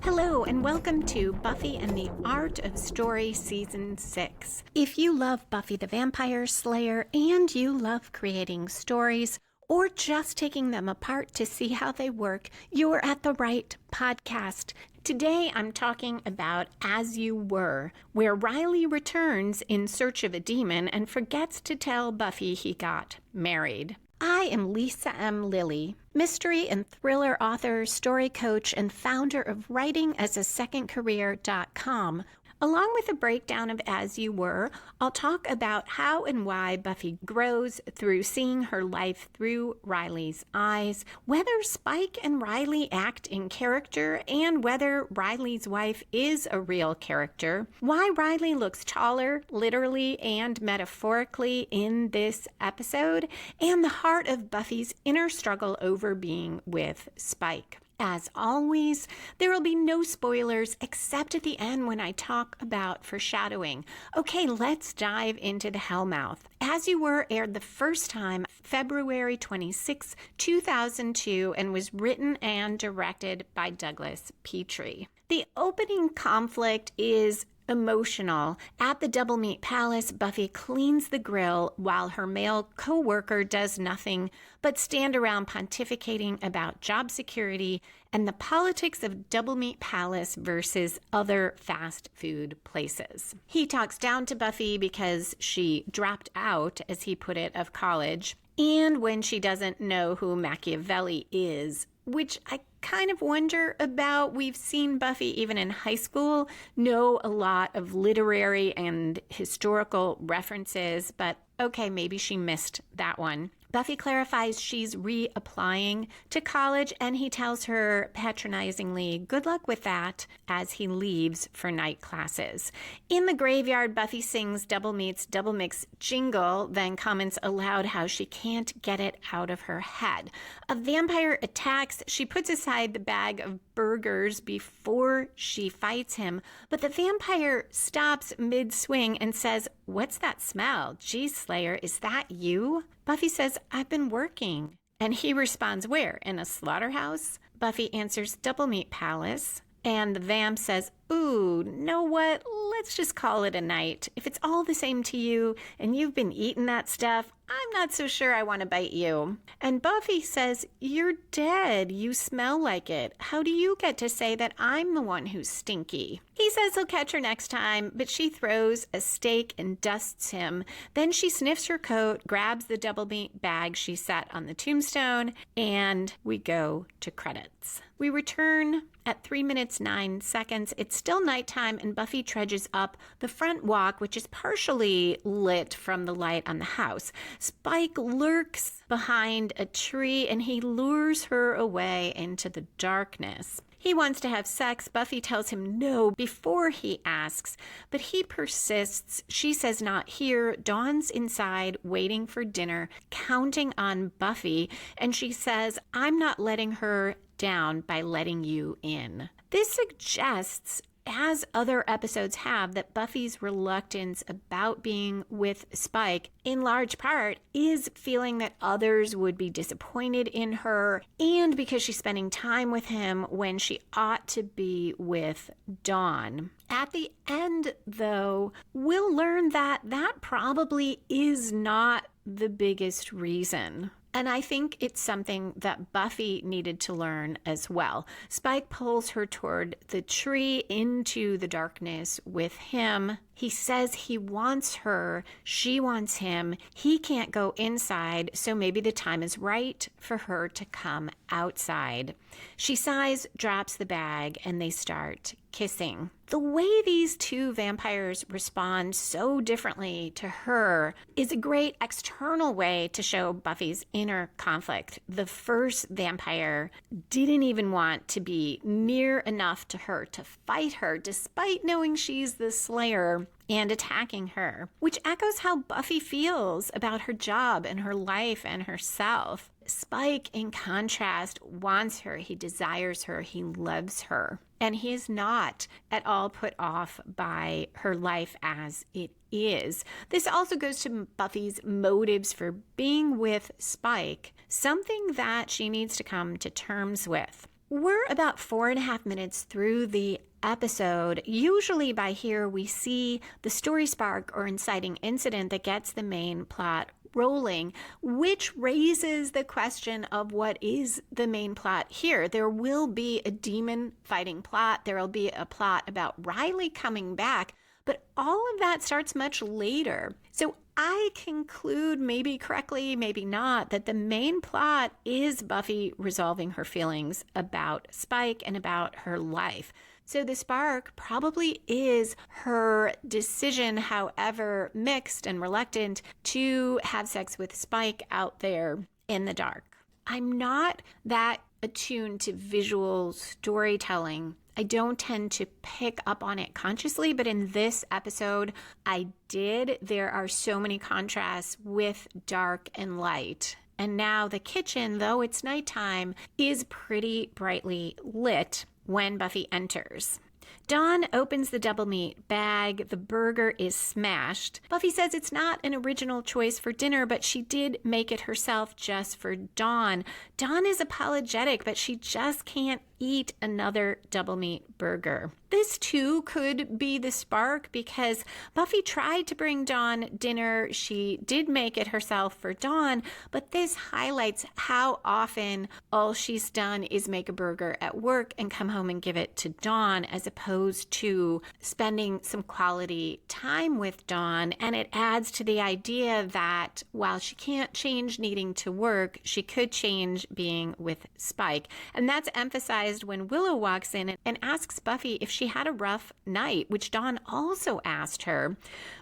Hello and welcome to Buffy and the Art of Story Season 6. If you love Buffy the Vampire Slayer and you love creating stories or just taking them apart to see how they work, you're at the right podcast. Today I'm talking about As You Were, where Riley returns in search of a demon and forgets to tell Buffy he got married. I am Lisa M. Lilly, mystery and thriller author, story coach, and founder of writingasasecondcareer.com. Along with a breakdown of As You Were, I'll talk about how and why Buffy grows through seeing her life through Riley's eyes, whether Spike and Riley act in character, and whether Riley's wife is a real character, why Riley looks taller, literally and metaphorically, in this episode, and the heart of Buffy's inner struggle over being with Spike. As always, there will be no spoilers except at the end when I talk about foreshadowing. Okay, let's dive into the Hellmouth. As You Were aired the first time February 26, 2002, and was written and directed by Douglas Petrie. The opening conflict is emotional. At the Double Meat Palace, Buffy cleans the grill while her male co-worker does nothing but stand around pontificating about job security and the politics of Double Meat Palace versus other fast food places. He talks down to Buffy because she dropped out, as he put it, of college, and when she doesn't know who Machiavelli is, which I kind of wonder about. We've seen Buffy, even in high school, know a lot of literary and historical references, but okay, maybe she missed that one. Buffy clarifies she's reapplying to college, and he tells her patronizingly, good luck with that, as he leaves for night classes. In the graveyard, Buffy sings Double Meat's Double Mix jingle, then comments aloud how she can't get it out of her head. A vampire attacks. She puts aside the bag of burgers before she fights him, but the vampire stops mid-swing and says, "What's that smell? Geez, Slayer, is that you?" Buffy says, "I've been working." And he responds, "Where? In a slaughterhouse?" Buffy answers, "Double Meat Palace." And the vamp says, "Ooh, know what? Let's just call it a night. If it's all the same to you and you've been eating that stuff, I'm not so sure I want to bite you." And Buffy says, "You're dead. You smell like it. How do you get to say that I'm the one who's stinky?" He says he'll catch her next time, but she throws a steak and dusts him. Then she sniffs her coat, grabs the double meat bag she set on the tombstone, and we go to credits. We return at 3 minutes 9 seconds. It's still nighttime, and Buffy trudges up the front walk, which is partially lit from the light on the house. Spike lurks behind a tree, and he lures her away into the darkness. He wants to have sex. Buffy tells him no before he asks, but he persists. She says not here. Dawn's inside waiting for dinner, counting on Buffy, and she says, "I'm not letting her down by letting you in." This suggests, as other episodes have, that Buffy's reluctance about being with Spike, in large part, is feeling that others would be disappointed in her, and because she's spending time with him when she ought to be with Dawn. At the end, though, we'll learn that that probably is not the biggest reason. And I think it's something that Buffy needed to learn as well. Spike pulls her toward the tree into the darkness with him. He says he wants her. She wants him. He can't go inside, so maybe the time is right for her to come outside. She sighs, drops the bag, and they start kissing. The way these two vampires respond so differently to her is a great external way to show Buffy's inner conflict. The first vampire didn't even want to be near enough to her to fight her, despite knowing she's the Slayer, and attacking her, which echoes how Buffy feels about her job and her life and herself. Spike, in contrast, wants her, he desires her, he loves her, and he is not at all put off by her life as it is. This also goes to Buffy's motives for being with Spike, something that she needs to come to terms with. We're about 4.5 minutes through the episode. Usually by here we see the story spark or inciting incident that gets the main plot rolling, which raises the question of what is the main plot here. There will be a demon fighting plot. There will be a plot about Riley coming back, but all of that starts much later. So I conclude, maybe correctly, maybe not, that the main plot is Buffy resolving her feelings about Spike and about her life. So the spark probably is her decision, however mixed and reluctant, to have sex with Spike out there in the dark. I'm not that attuned to visual storytelling. I don't tend to pick up on it consciously, but in this episode, I did. There are so many contrasts with dark and light. And now the kitchen, though it's nighttime, is pretty brightly lit when Buffy enters. Dawn opens the double meat bag. The burger is smashed. Buffy says it's not an original choice for dinner, but she did make it herself just for Dawn. Dawn is apologetic, but she just can't eat another double meat burger. This too could be the spark because Buffy tried to bring Dawn dinner. She did make it herself for Dawn, but this highlights how often all she's done is make a burger at work and come home and give it to Dawn, as opposed to spending some quality time with Dawn. And it adds to the idea that while she can't change needing to work, she could change being with Spike. And that's emphasized when Willow walks in and asks Buffy if she had a rough night, which Dawn also asked her.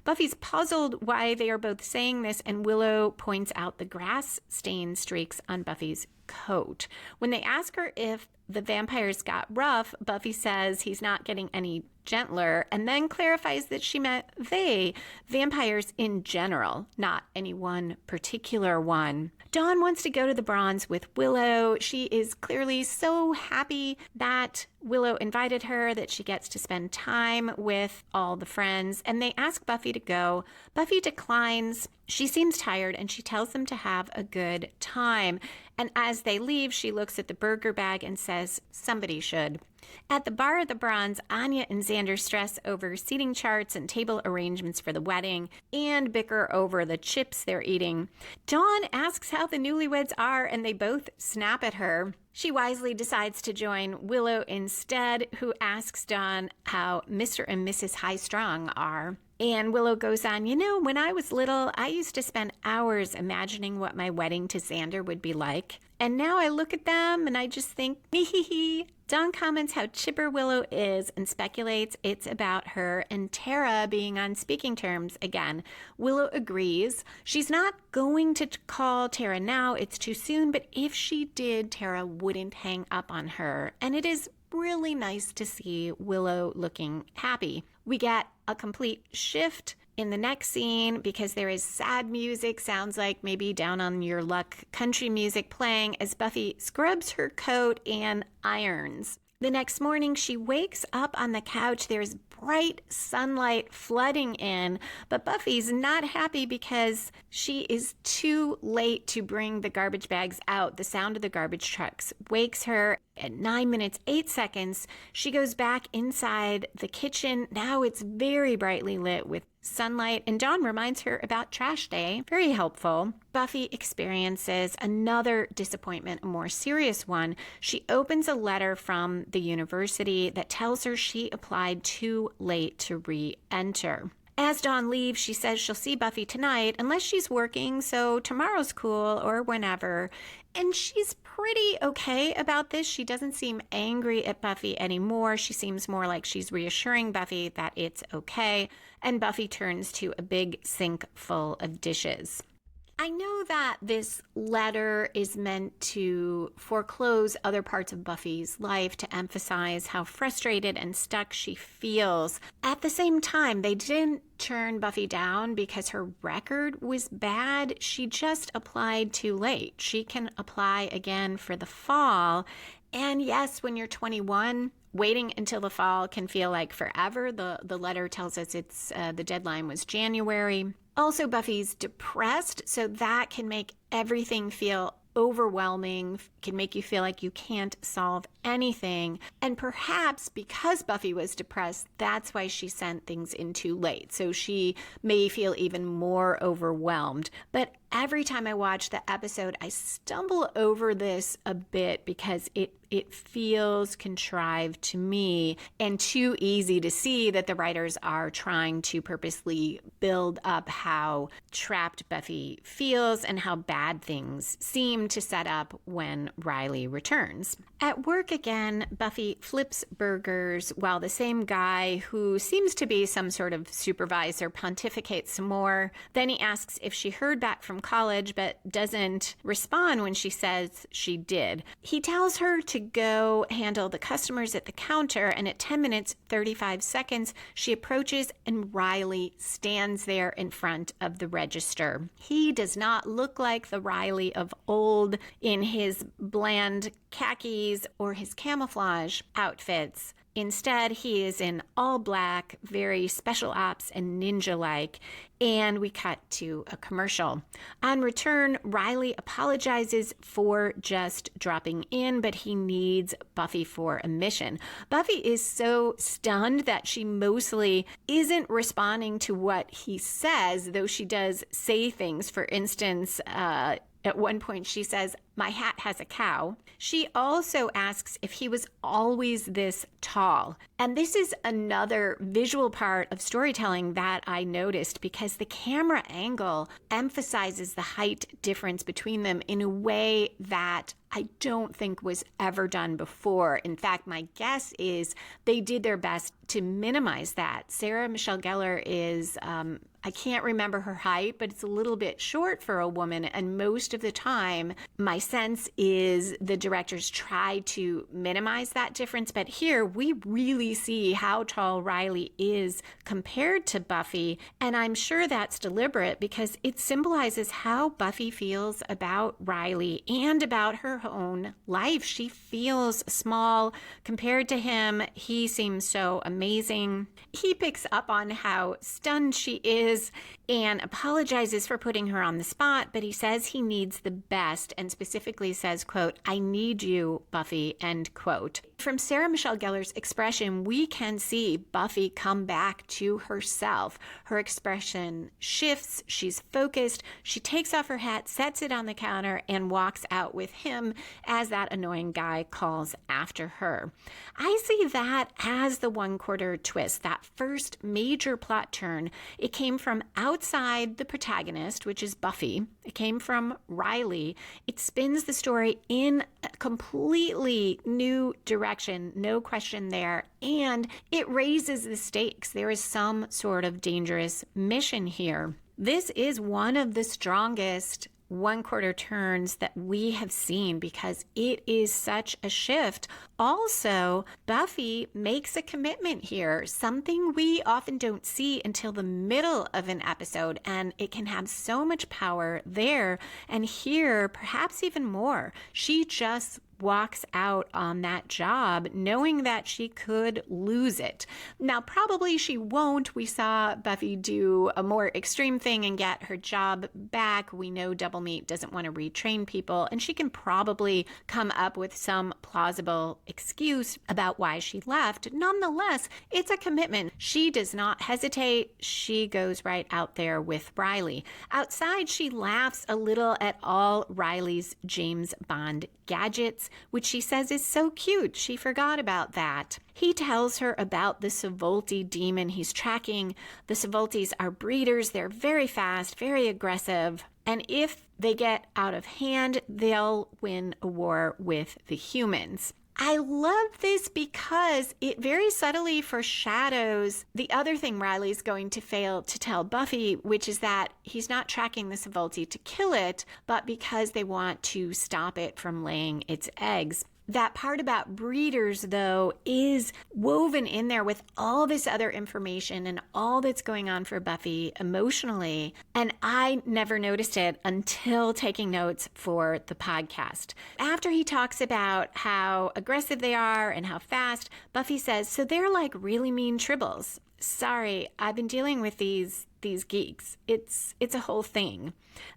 Buffy's puzzled why they are both saying this, and Willow points out the grass stain streaks on Buffy's coat. When they ask her if the vampires got rough, Buffy says he's not getting any gentler, and then clarifies that she meant vampires in general, not any one particular one. Dawn wants to go to the Bronze with Willow. She is clearly so happy that Willow invited her, that she gets to spend time with all the friends, and they ask Buffy to go. Buffy declines. She seems tired, and she tells them to have a good time. And as they leave, she looks at the burger bag and says, somebody should. At the bar at the Bronze, Anya and Xander stress over seating charts and table arrangements for the wedding and bicker over the chips they're eating. Dawn asks how the newlyweds are, and they both snap at her. She wisely decides to join Willow instead, who asks Dawn how Mr. and Mrs. High-Strung are. And Willow goes on, when I was little, I used to spend hours imagining what my wedding to Xander would be like. And now I look at them and I just think, hee. Dawn comments how chipper Willow is and speculates it's about her and Tara being on speaking terms again. Willow agrees. She's not going to call Tara now, it's too soon, but if she did, Tara wouldn't hang up on her. And it is really nice to see Willow looking happy. We get a complete shift in the next scene because there is sad music, sounds like maybe Down on Your Luck country music playing as Buffy scrubs her coat and irons. The next morning, she wakes up on the couch. There's bright sunlight flooding in, but Buffy's not happy because she is too late to bring the garbage bags out. The sound of the garbage trucks wakes her. At 9 minutes, 8 seconds, she goes back inside the kitchen. Now it's very brightly lit with sunlight, and Dawn reminds her about trash day. Very helpful. Buffy experiences another disappointment, a more serious one. She opens a letter from the university that tells her she applied too late to re-enter. As Dawn leaves, she says she'll see Buffy tonight unless she's working, so tomorrow's cool or whenever. And she's pretty okay about this. She doesn't seem angry at Buffy anymore. She seems more like she's reassuring Buffy that it's okay. And Buffy turns to a big sink full of dishes. I know that this letter is meant to foreclose other parts of Buffy's life, to emphasize how frustrated and stuck she feels. At the same time, they didn't turn Buffy down because her record was bad. She just applied too late. She can apply again for the fall. And yes, when you're 21, waiting until the fall can feel like forever. The letter tells us the deadline was January. Also, Buffy's depressed, so that can make everything feel overwhelming, can make you feel like you can't solve anything. And perhaps because Buffy was depressed, that's why she sent things in too late. So she may feel even more overwhelmed. But every time I watch the episode, I stumble over this a bit because it feels contrived to me and too easy to see that the writers are trying to purposely build up how trapped Buffy feels and how bad things seem to set up when Riley returns. At work again, Buffy flips burgers while the same guy, who seems to be some sort of supervisor, pontificates some more. Then he asks if she heard back from college but doesn't respond when she says she did. He tells her to go handle the customers at the counter, and at 10 minutes 35 seconds she approaches and Riley stands there in front of the register. He does not look like the Riley of old in his bland khakis or his camouflage outfits. Instead, he is in all black, very special ops and ninja-like, and we cut to a commercial. On return, Riley apologizes for just dropping in, but he needs Buffy for a mission. Buffy is so stunned that she mostly isn't responding to what he says, though she does say things. For instance, at one point she says, "My hat has a cow." She also asks if he was always this tall. And this is another visual part of storytelling that I noticed, because the camera angle emphasizes the height difference between them in a way that I don't think was ever done before. In fact, my guess is they did their best to minimize that. Sarah Michelle Gellar is, I can't remember her height, but it's a little bit short for a woman. And most of the time, my sense is the directors try to minimize that difference. But here we really see how tall Riley is compared to Buffy. And I'm sure that's deliberate because it symbolizes how Buffy feels about Riley and about her own life. She feels small compared to him. He seems so amazing. He picks up on how stunned she is and apologizes for putting her on the spot, but he says he needs the best and specifically says, quote, "I need you, Buffy," end quote. From Sarah Michelle Gellar's expression, we can see Buffy come back to herself. Her expression shifts. She's focused. She takes off her hat, sets it on the counter, and walks out with him as that annoying guy calls after her. I see that as the one-quarter twist, that first major plot turn. It came from outside the protagonist, which is Buffy. It came from Riley. It spins the story in a completely new direction, no question there, and it raises the stakes. There is some sort of dangerous mission here. This is one of the strongest one-quarter turns that we have seen because it is such a shift. Also, Buffy makes a commitment here, something we often don't see until the middle of an episode, and it can have so much power there. And here, perhaps even more. She just walks out on that job knowing that she could lose it. Now, probably she won't. We saw Buffy do a more extreme thing and get her job back. We know Double Meat doesn't want to retrain people, and she can probably come up with some plausible excuse about why she left. Nonetheless, it's a commitment. She does not hesitate. She goes right out there with Riley. Outside, she laughs a little at all Riley's James Bond gadgets, which she says is so cute. She forgot about that. He tells her about the Savolti demon he's tracking. The Savoltis are breeders. They're very fast, very aggressive. And if they get out of hand, they'll win a war with the humans. I love this because it very subtly foreshadows the other thing Riley's going to fail to tell Buffy, which is that he's not tracking the Savolti to kill it, but because they want to stop it from laying its eggs. That part about breeders, though, is woven in there with all this other information and all that's going on for Buffy emotionally. And I never noticed it until taking notes for the podcast. After he talks about how aggressive they are and how fast, Buffy says, "So they're like really mean tribbles." Sorry, I've been dealing with these these geeks. It's a whole thing.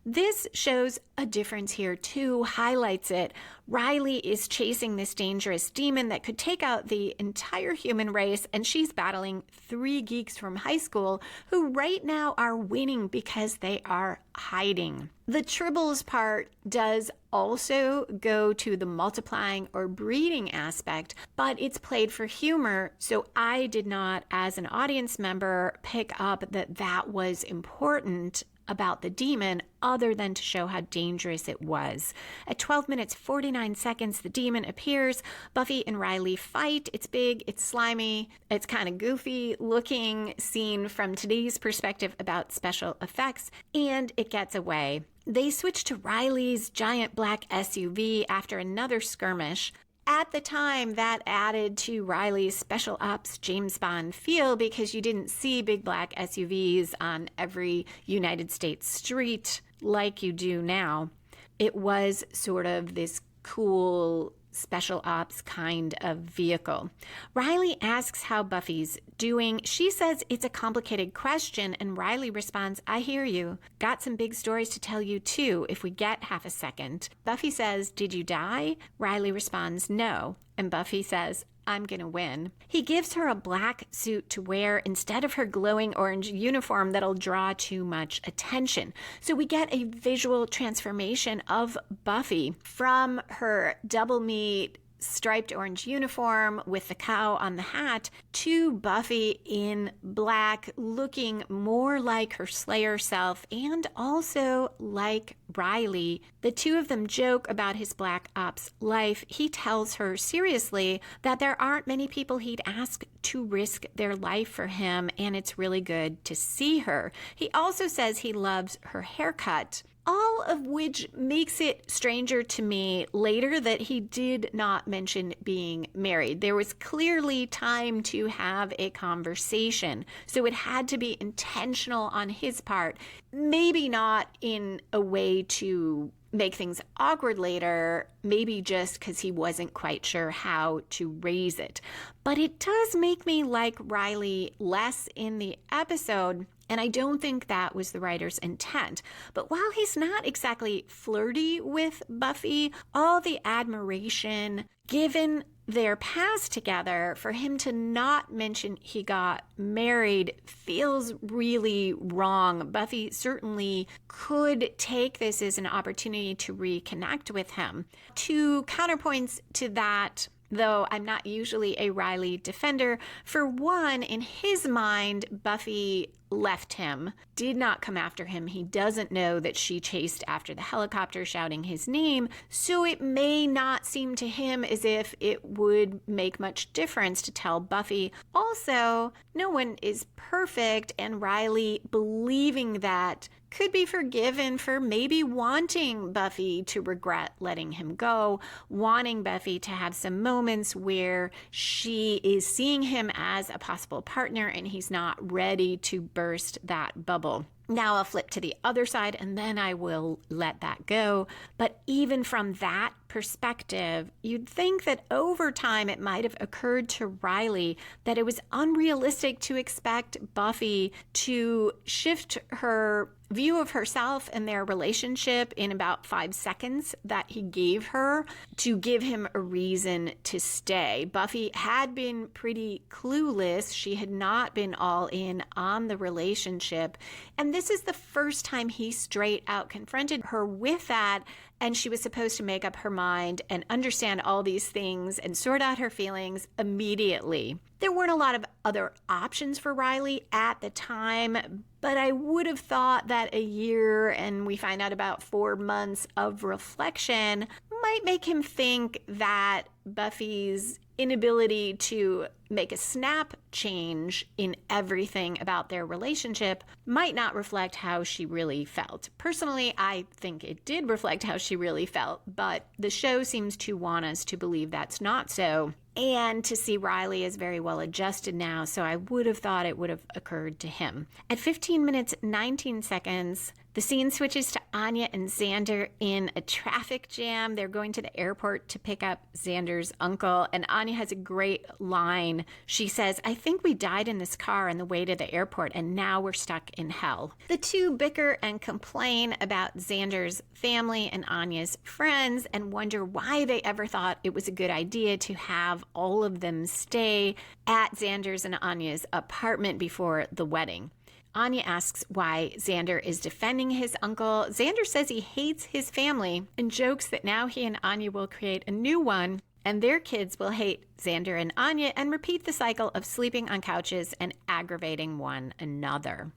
This shows a difference here too, highlights it. Riley is chasing this dangerous demon that could take out the entire human race, and she's battling 3 geeks from high school who right now are winning because they are hiding. The tribbles part does also go to the multiplying or breeding aspect, but it's played for humor, so I did not, as an audience member, pick up that that was important about the demon other than to show how dangerous it was. At 12 minutes 49 seconds, the demon appears. Buffy and Riley fight. It's big, it's slimy, it's kind of goofy looking, seen from today's perspective about special effects, and it gets away. They switch to Riley's giant black SUV after another skirmish. At the time, that added to Riley's special ops James Bond feel because you didn't see big black SUVs on every United States street like you do now. It was sort of this cool special ops kind of vehicle. Riley asks how Buffy's doing. She says it's a complicated question, and Riley responds, I hear you. Got some big stories to tell you too, if we get half a second. Buffy says, did you die? Riley responds, no. And Buffy says, I'm gonna win. He gives her a black suit to wear instead of her glowing orange uniform that'll draw too much attention. So we get a visual transformation of Buffy from her double meat striped orange uniform with the cow on the hat to Buffy in black, looking more like her Slayer self and also like Riley. The two of them joke about his Black Ops life. He tells her seriously that there aren't many people he'd ask to risk their life for him, and it's really good to see her. He also says he loves her haircut. All of which makes it stranger to me later that he did not mention being married. There was clearly time to have a conversation, so it had to be intentional on his part. Maybe not in a way to make things awkward later, maybe just because he wasn't quite sure how to raise it. But it does make me like Riley less in the episode, and I don't think that was the writer's intent. But while he's not exactly flirty with Buffy, all the admiration given their past together, for him to not mention he got married feels really wrong. Buffy certainly could take this as an opportunity to reconnect with him. Two counterpoints to that, though I'm not usually a Riley defender. For one, in his mind, Buffy left him, did not come after him. He doesn't know that she chased after the helicopter shouting his name, so it may not seem to him as if it would make much difference to tell Buffy. Also, no one is perfect, and Riley believing that could be forgiven for maybe wanting Buffy to regret letting him go, wanting Buffy to have some moments where she is seeing him as a possible partner and he's not ready to burst that bubble. Now I'll flip to the other side and then I will let that go. But even from that perspective, you'd think that over time it might have occurred to Riley that it was unrealistic to expect Buffy to shift her view of herself and their relationship in about 5 seconds that he gave her to give him a reason to stay. Buffy had been pretty clueless. She had not been all in on the relationship. And this is the first time he straight out confronted her with that. And she was supposed to make up her mind and understand all these things and sort out her feelings immediately. There weren't a lot of other options for Riley at the time, but I would have thought that a year, and we find out about 4 months of reflection, might make him think that Buffy's inability to make a snap change in everything about their relationship might not reflect how she really felt. Personally, I think it did reflect how she really felt, but the show seems to want us to believe that's not so. And to see Riley is very well adjusted now, so I would have thought it would have occurred to him. At 15 minutes, 19 seconds, The scene switches to Anya and Xander in a traffic jam. They're going to the airport to pick up Xander's uncle, and Anya has a great line. She says, "I think we died in this car on the way to the airport, and now we're stuck in hell." The two bicker and complain about Xander's family and Anya's friends and wonder why they ever thought it was a good idea to have all of them stay at Xander's and Anya's apartment before the wedding. Anya asks why Xander is defending his uncle. Xander says he hates his family and jokes that now he and Anya will create a new one, and their kids will hate Xander and Anya and repeat the cycle of sleeping on couches and aggravating one another.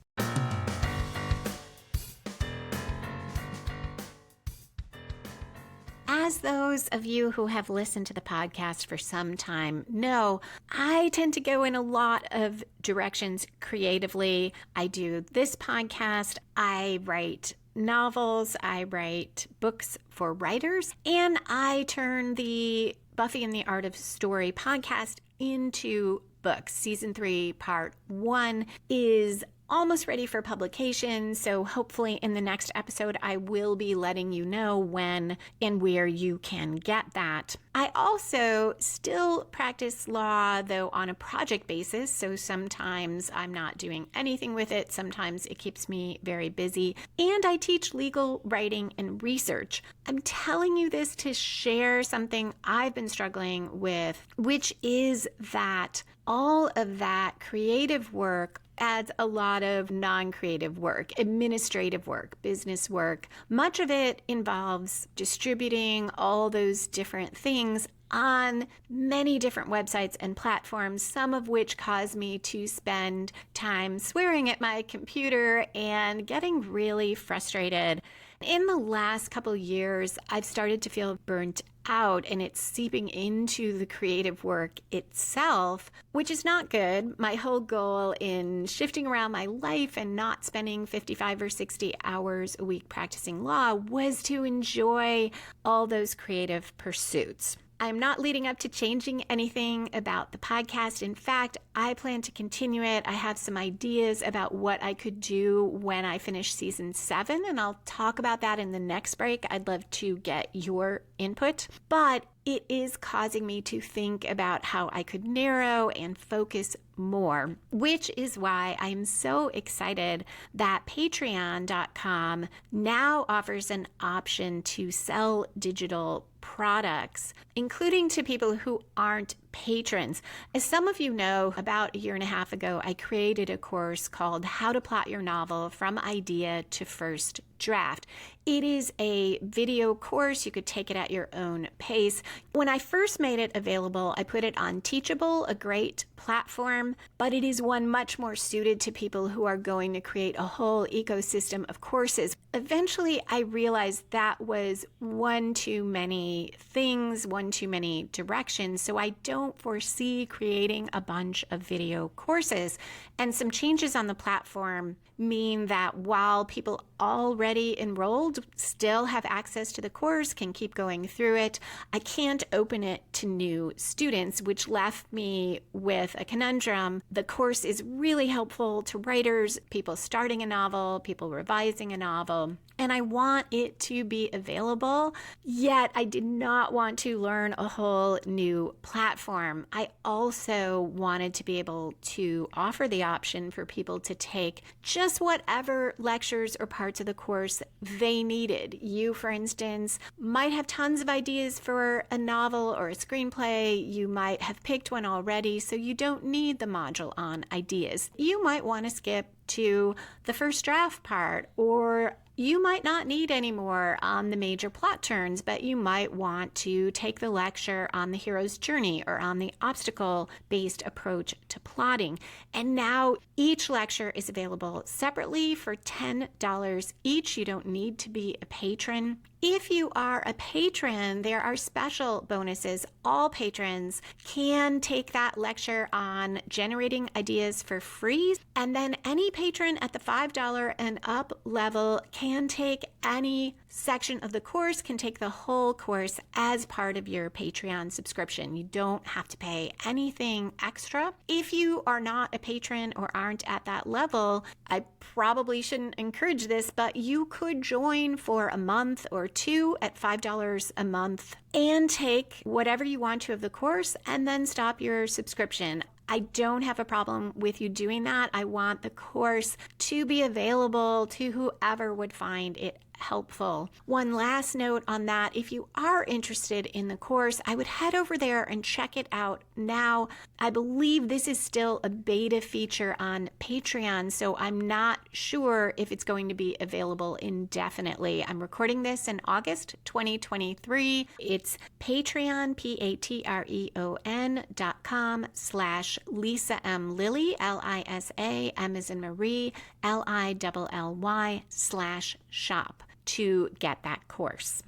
As those of you who have listened to the podcast for some time know, I tend to go in a lot of directions creatively. I do this podcast, I write novels, I write books for writers, and I turn the Buffy and the Art of Story podcast into books. Season 3, part 1 is almost ready for publication, so hopefully in the next episode I will be letting you know when and where you can get that. I also still practice law, though on a project basis, so sometimes I'm not doing anything with it, sometimes it keeps me very busy, and I teach legal writing and research. I'm telling you this to share something I've been struggling with, which is that all of that creative work adds a lot of non-creative work, administrative work, business work. Much of it involves distributing all those different things on many different websites and platforms, some of which cause me to spend time swearing at my computer and getting really frustrated. In the last couple of years, I've started to feel burnt out, and it's seeping into the creative work itself, which is not good. My whole goal in shifting around my life and not spending 55 or 60 hours a week practicing law was to enjoy all those creative pursuits. I'm not leading up to changing anything about the podcast. In fact, I plan to continue it. I have some ideas about what I could do when I finish season 7, and I'll talk about that in the next break. I'd love to get your input, but it is causing me to think about how I could narrow and focus more, which is why I'm so excited that Patreon.com now offers an option to sell digital products, including to people who aren't patrons. As some of you know, about a year and a half ago, I created a course called How to Plot Your Novel from Idea to First Draft. It is a video course. You could take it at your own pace. When I first made it available, I put it on Teachable, a great platform, but it is one much more suited to people who are going to create a whole ecosystem of courses. Eventually, I realized that was one too many things, one too many directions, so I don't foresee creating a bunch of video courses. And some changes on the platform mean that while people already enrolled still have access to the course, can keep going through it, I can't open it to new students, which left me with a conundrum. The course is really helpful to writers, people starting a novel, people revising a novel, and I want it to be available, yet I did not want to learn a whole new platform. I also wanted to be able to offer the option for people to take just whatever lectures or parts of the course they needed. You, for instance, might have tons of ideas for a novel or a screenplay. You might have picked one already, so you don't need the module on ideas. You might want to skip to the first draft part, or you might not need any more on the major plot turns, but you might want to take the lecture on the hero's journey or on the obstacle-based approach to plotting. And now each lecture is available separately for $10 each. You don't need to be a patron. If you are a patron, there are special bonuses. All patrons can take that lecture on generating ideas for free. And then any patron at the $5 and up level can take any section of the course, can take the whole course as part of your Patreon subscription. You don't have to pay anything extra. If you are not a patron or aren't at that level, I probably shouldn't encourage this, but you could join for a month or two at $5 a month and take whatever you want to of the course and then stop your subscription. I don't have a problem with you doing that. I want the course to be available to whoever would find it helpful. One last note on that, if you are interested in the course, I would head over there and check it out now. I believe this is still a beta feature on Patreon, so I'm not sure if it's going to be available indefinitely. I'm recording this in August 2023. It's Patreon, patreon.com/Lisa M. Lilly, Lisa, M as in Marie, LILLY/shop to get that course.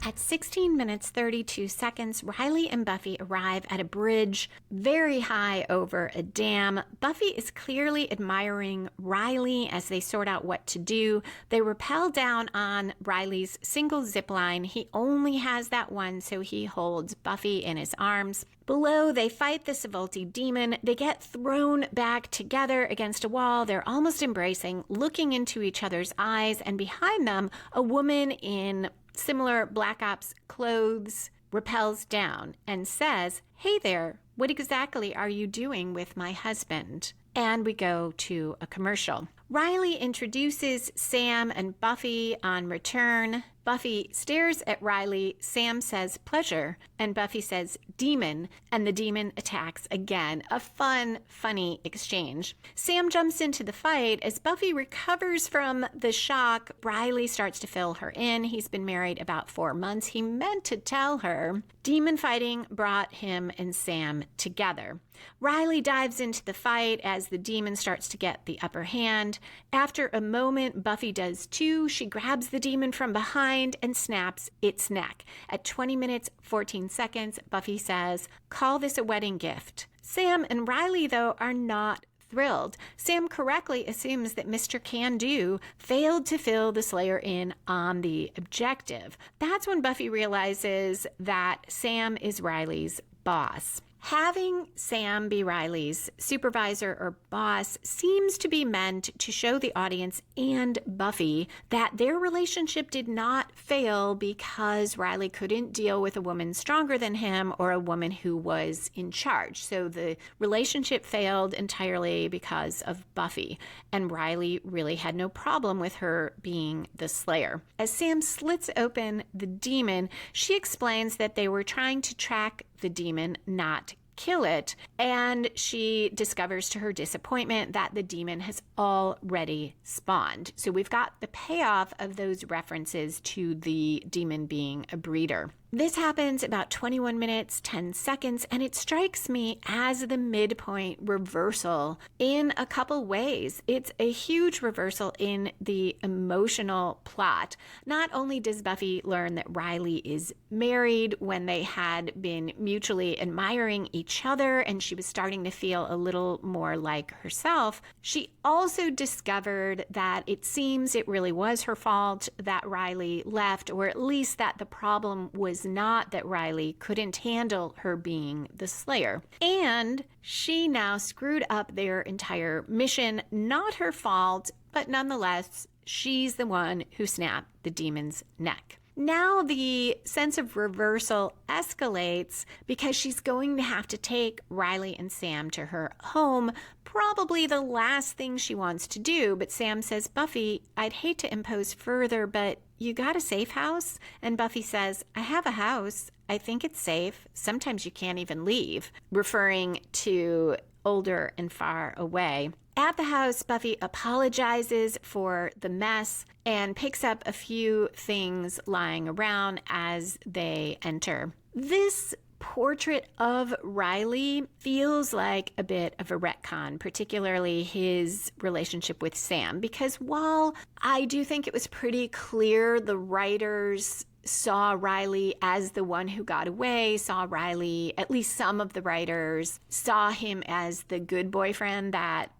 At 16 minutes 32 seconds, Riley and Buffy arrive at a bridge very high over a dam. Buffy is clearly admiring Riley as they sort out what to do. They rappel down on Riley's single zip line. He only has that one, so he holds Buffy in his arms. Below, they fight the Savolti demon. They get thrown back together against a wall. They're almost embracing, looking into each other's eyes, and behind them, a woman in similar Black Ops clothes rappels down and says, "Hey there, what exactly are you doing with my husband?" And we go to a commercial. Riley introduces Sam and Buffy on return. Buffy stares at Riley. Sam says, "Pleasure," and Buffy says, "Demon," and the demon attacks again. A fun, funny exchange. Sam jumps into the fight. As Buffy recovers from the shock, Riley starts to fill her in. He's been married about 4 months. He meant to tell her. Demon fighting brought him and Sam together. Riley dives into the fight as the demon starts to get the upper hand. After a moment, Buffy does too. She grabs the demon from behind and snaps its neck. At 20 minutes, 14 seconds, Buffy says, "Call this a wedding gift." Sam and Riley, though, are not thrilled. Sam correctly assumes that Mr. Can-Do failed to fill the Slayer in on the objective. That's when Buffy realizes that Sam is Riley's boss. Having Sam be Riley's supervisor or boss seems to be meant to show the audience and Buffy that their relationship did not fail because Riley couldn't deal with a woman stronger than him or a woman who was in charge. So the relationship failed entirely because of Buffy, and Riley really had no problem with her being the Slayer. As Sam slits open the demon, she explains that they were trying to track the demon, not kill it, and she discovers to her disappointment that the demon has already spawned. So we've got the payoff of those references to the demon being a breeder. This happens about 21 minutes, 10 seconds, and it strikes me as the midpoint reversal in a couple ways. It's a huge reversal in the emotional plot. Not only does Buffy learn that Riley is married when they had been mutually admiring each other and she was starting to feel a little more like herself, she also discovered that it seems it really was her fault that Riley left, or at least that the problem was not that Riley couldn't handle her being the Slayer. And she now screwed up their entire mission. Not her fault, but nonetheless, she's the one who snapped the demon's neck. Now the sense of reversal escalates because she's going to have to take Riley and Sam to her home, probably the last thing she wants to do. But Sam says, "Buffy, I'd hate to impose further, but you got a safe house?" And Buffy says, "I have a house. I think it's safe. Sometimes you can't even leave," referring to older and far away. At the house, Buffy apologizes for the mess and picks up a few things lying around as they enter. This portrait of Riley feels like a bit of a retcon, particularly his relationship with Sam, because while I do think it was pretty clear the writers saw Riley as the one who got away, saw Riley, at least some of the writers, saw him as the good boyfriend that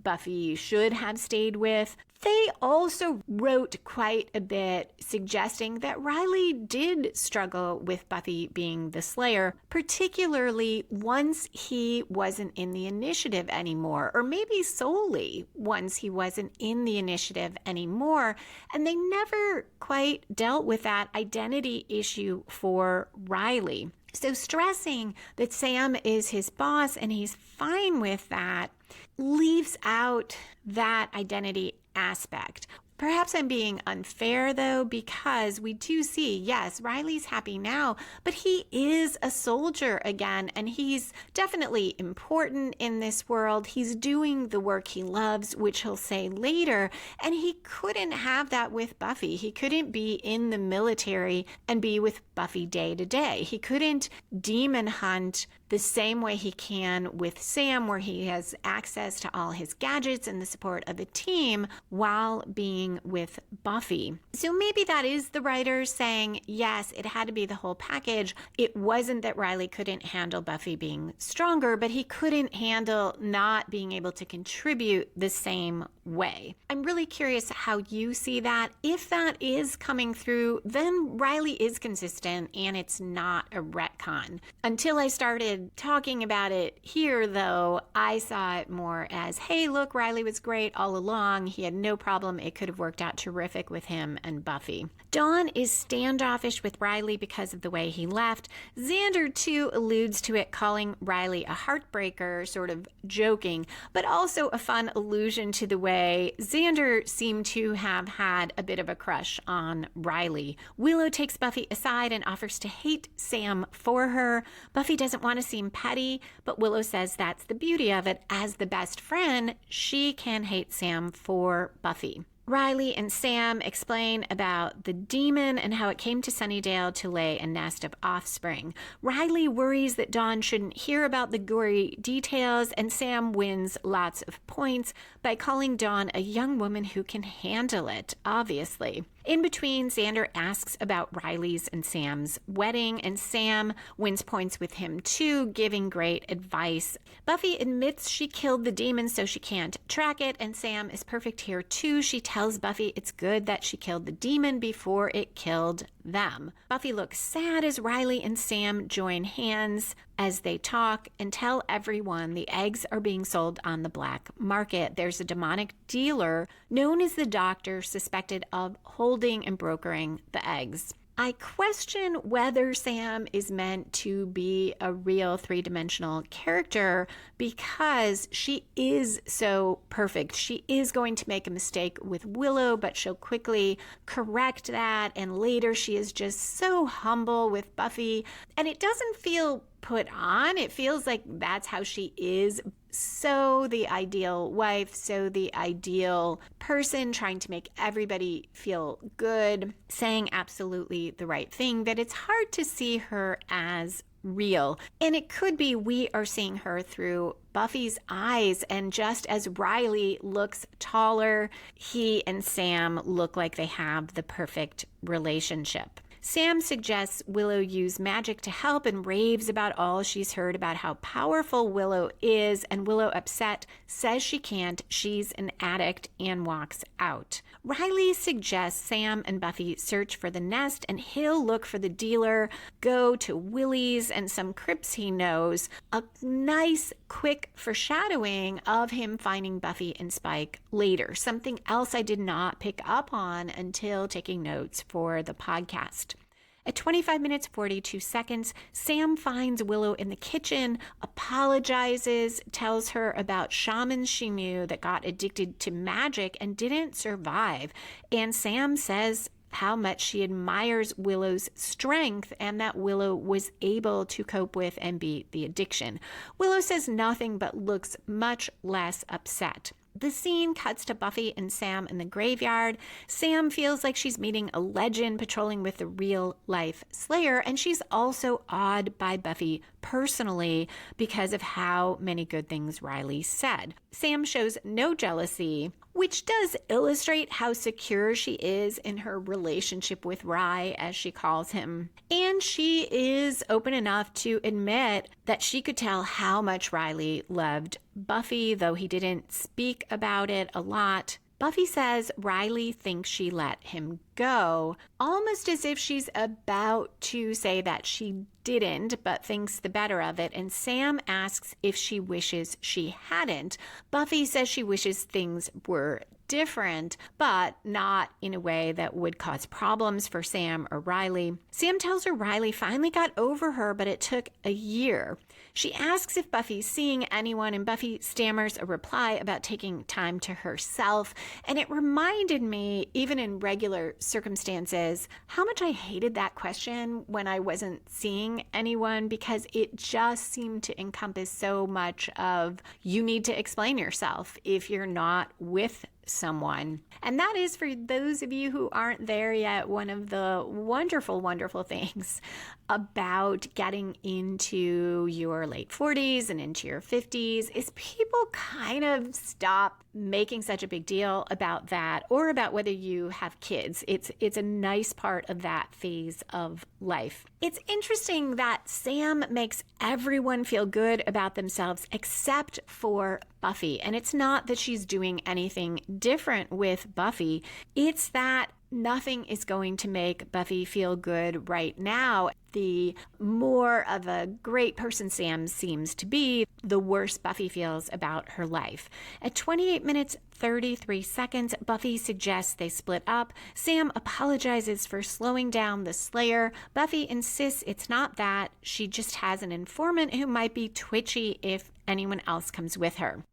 Buffy should have stayed with. They also wrote quite a bit suggesting that Riley did struggle with Buffy being the Slayer, particularly once he wasn't in the initiative anymore, or maybe solely once he wasn't in the initiative anymore. And they never quite dealt with that identity issue for Riley. So stressing that Sam is his boss and he's fine with that leaves out that identity aspect. Perhaps I'm being unfair, though, because we do see, yes, Riley's happy now, but he is a soldier again, and he's definitely important in this world. He's doing the work he loves, which he'll say later, and he couldn't have that with Buffy. He couldn't be in the military and be with Buffy day to day. He couldn't demon hunt the same way he can with Sam, where he has access to all his gadgets and the support of a team while being with Buffy. So maybe that is the writers saying, yes, it had to be the whole package. It wasn't that Riley couldn't handle Buffy being stronger, but he couldn't handle not being able to contribute the same way. I'm really curious how you see that. If that is coming through, then Riley is consistent and it's not a retcon. Until I started talking about it here, though, I saw it more as, hey, look, Riley was great all along. He had no problem. It could have worked out terrific with him and Buffy. Dawn is standoffish with Riley because of the way he left. Xander, too, alludes to it, calling Riley a heartbreaker, sort of joking, but also a fun allusion to the way Xander seemed to have had a bit of a crush on Riley. Willow takes Buffy aside and offers to hate Sam for her. Buffy doesn't want to seem petty, but Willow says that's the beauty of it. As the best friend, she can hate Sam for Buffy. Riley and Sam explain about the demon and how it came to Sunnydale to lay a nest of offspring. Riley worries that Dawn shouldn't hear about the gory details, and Sam wins lots of points by calling Dawn a young woman who can handle it, obviously. In between, Xander asks about Riley's and Sam's wedding, and Sam wins points with him too, giving great advice. Buffy admits she killed the demon so she can't track it, and Sam is perfect here too. She tells Buffy it's good that she killed the demon before it killed them. Buffy looks sad as Riley and Sam join hands as they talk and tell everyone the eggs are being sold on the black market. There's a demonic dealer known as the Doctor suspected of holding and brokering the eggs. I question whether Sam is meant to be a real three-dimensional character because she is so perfect. She is going to make a mistake with Willow, but she'll quickly correct that. And later she is just so humble with Buffy. And it doesn't feel put on. It feels like that's how she is. So the ideal wife, so the ideal person, trying to make everybody feel good, saying absolutely the right thing, that it's hard to see her as real. And it could be we are seeing her through Buffy's eyes, and just as Riley looks taller, he and Sam look like they have the perfect relationship. Sam suggests Willow use magic to help and raves about all she's heard about how powerful Willow is, and Willow, upset, says she can't, she's an addict, and walks out. Riley suggests Sam and Buffy search for the nest, and he'll look for the dealer, go to Willie's and some crypts he knows. A nice, quick foreshadowing of him finding Buffy and Spike later. Something else I did not pick up on until taking notes for the podcast. At 25 minutes 42 seconds, Sam finds Willow in the kitchen, apologizes, tells her about shamans she knew that got addicted to magic and didn't survive. And Sam says how much she admires Willow's strength and that Willow was able to cope with and beat the addiction. Willow says nothing but looks much less upset. The scene cuts to Buffy and Sam in the graveyard. Sam feels like she's meeting a legend patrolling with the real-life Slayer, and she's also awed by Buffy personally because of how many good things Riley said. Sam shows no jealousy, which does illustrate how secure she is in her relationship with Rye, as she calls him. And she is open enough to admit that she could tell how much Riley loved Buffy, though he didn't speak about it a lot. Buffy says Riley thinks she let him go, almost as if she's about to say that she didn't, but thinks the better of it. And Sam asks if she wishes she hadn't. Buffy says she wishes things were different, but not in a way that would cause problems for Sam or Riley. Sam tells her Riley finally got over her, but it took a year. She asks if Buffy's seeing anyone, and Buffy stammers a reply about taking time to herself. And it reminded me, even in regular circumstances, how much I hated that question when I wasn't seeing anyone, because it just seemed to encompass so much of you need to explain yourself if you're not with someone. And that is, for those of you who aren't there yet, one of the wonderful, wonderful things about getting into your late 40s and into your 50s is people kind of stop making such a big deal about that, or about whether you have kids. It's a nice part of that phase of life. It's interesting that Sam makes everyone feel good about themselves except for Buffy. And it's not that she's doing anything different with Buffy. It's that nothing is going to make Buffy feel good right now. The more of a great person Sam seems to be, the worse Buffy feels about her life. At 28 minutes, 33 seconds, Buffy suggests they split up. Sam apologizes for slowing down the Slayer. Buffy insists it's not that. She just has an informant who might be twitchy if anyone else comes with her.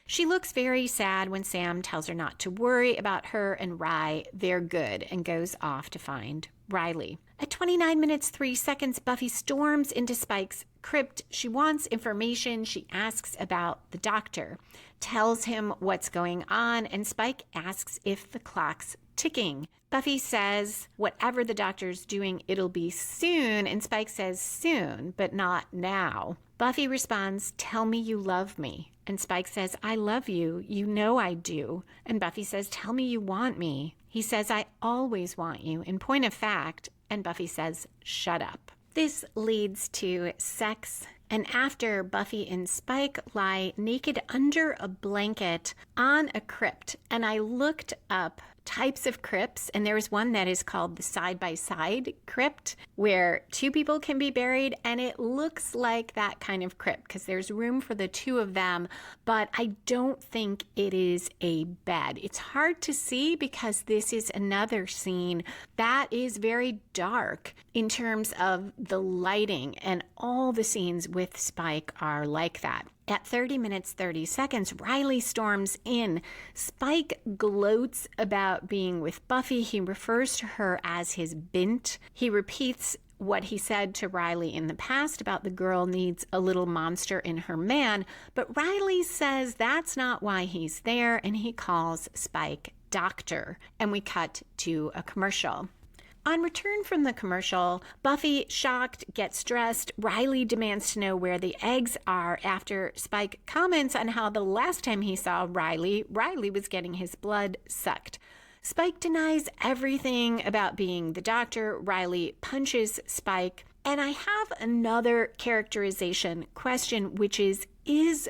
She looks very sad when Sam tells her not to worry about her and Rye. They're good, and goes off to find Riley. At 29 minutes, 3 seconds, Buffy storms into Spike's crypt. She wants information. She asks about the doctor, tells him what's going on, and Spike asks if the clock's ticking. Buffy says, whatever the doctor's doing, it'll be soon, and Spike says soon, but not now. Buffy responds, tell me you love me. And Spike says, I love you. You know I do. And Buffy says, tell me you want me. He says, I always want you. In point of fact, and Buffy says, shut up. This leads to sex. And after, Buffy and Spike lie naked under a blanket on a crypt. And I looked up types of crypts, and there is one that is called the side-by-side crypt, where two people can be buried, and it looks like that kind of crypt because there's room for the two of them, but I don't think it is a bed. It's hard to see because this is another scene that is very dark in terms of the lighting, and all the scenes with Spike are like that. At 30 minutes, 30 seconds, Riley storms in. Spike gloats about being with Buffy. He refers to her as his bint. He repeats what he said to Riley in the past about the girl needs a little monster in her man, but Riley says that's not why he's there, and he calls Spike doctor. And we cut to a commercial. On return from the commercial, Buffy, shocked, gets dressed. Riley demands to know where the eggs are after Spike comments on how the last time he saw Riley was getting his blood sucked. Spike denies everything about being the doctor. Riley punches Spike. And I have another characterization question, which is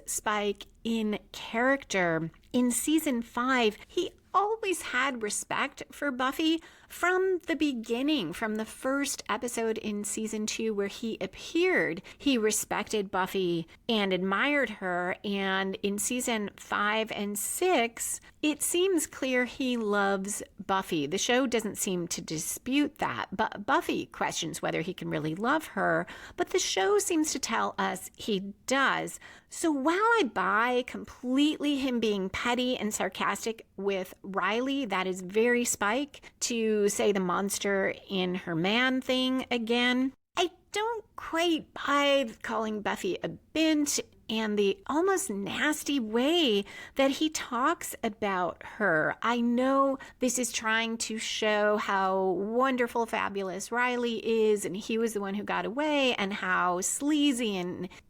Spike in character? In season 5, he always had respect for Buffy from the beginning, from the first episode in season 2 where he appeared. He respected Buffy and admired her, and in season 5 and 6, it seems clear he loves Buffy. The show doesn't seem to dispute that, but Buffy questions whether he can really love her, but the show seems to tell us he does. So while I buy completely him being petty and sarcastic with Riley, that is very Spike, to say the monster in her man thing again, I don't quite buy calling Buffy a bint. and the almost nasty way that he talks about her. I know this is trying to show how wonderful, fabulous Riley is, and he was the one who got away, and how sleazy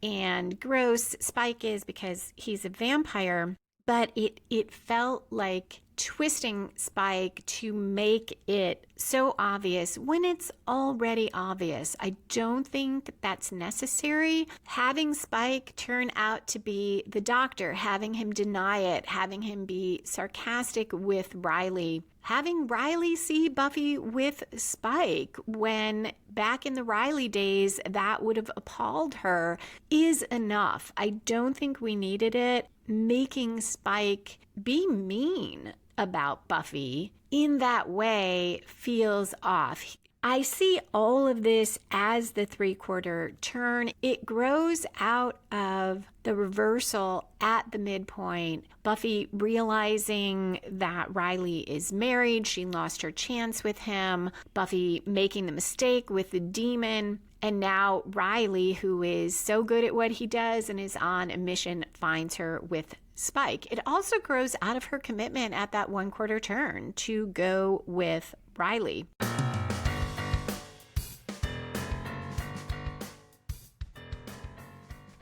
and gross Spike is because he's a vampire. But it felt like twisting Spike to make it so obvious when it's already obvious. I don't think that's necessary. Having Spike turn out to be the doctor, having him deny it, having him be sarcastic with Riley, having Riley see Buffy with Spike when back in the Riley days that would have appalled her is enough. I don't think we needed it. Making Spike be mean about Buffy in that way feels off. I see all of this as the three-quarter turn. It grows out of the reversal at the midpoint. Buffy realizing that Riley is married. She lost her chance with him. Buffy making the mistake with the demon. And now Riley, who is so good at what he does and is on a mission, finds her with Spike. It also grows out of her commitment at that one-quarter turn to go with Riley.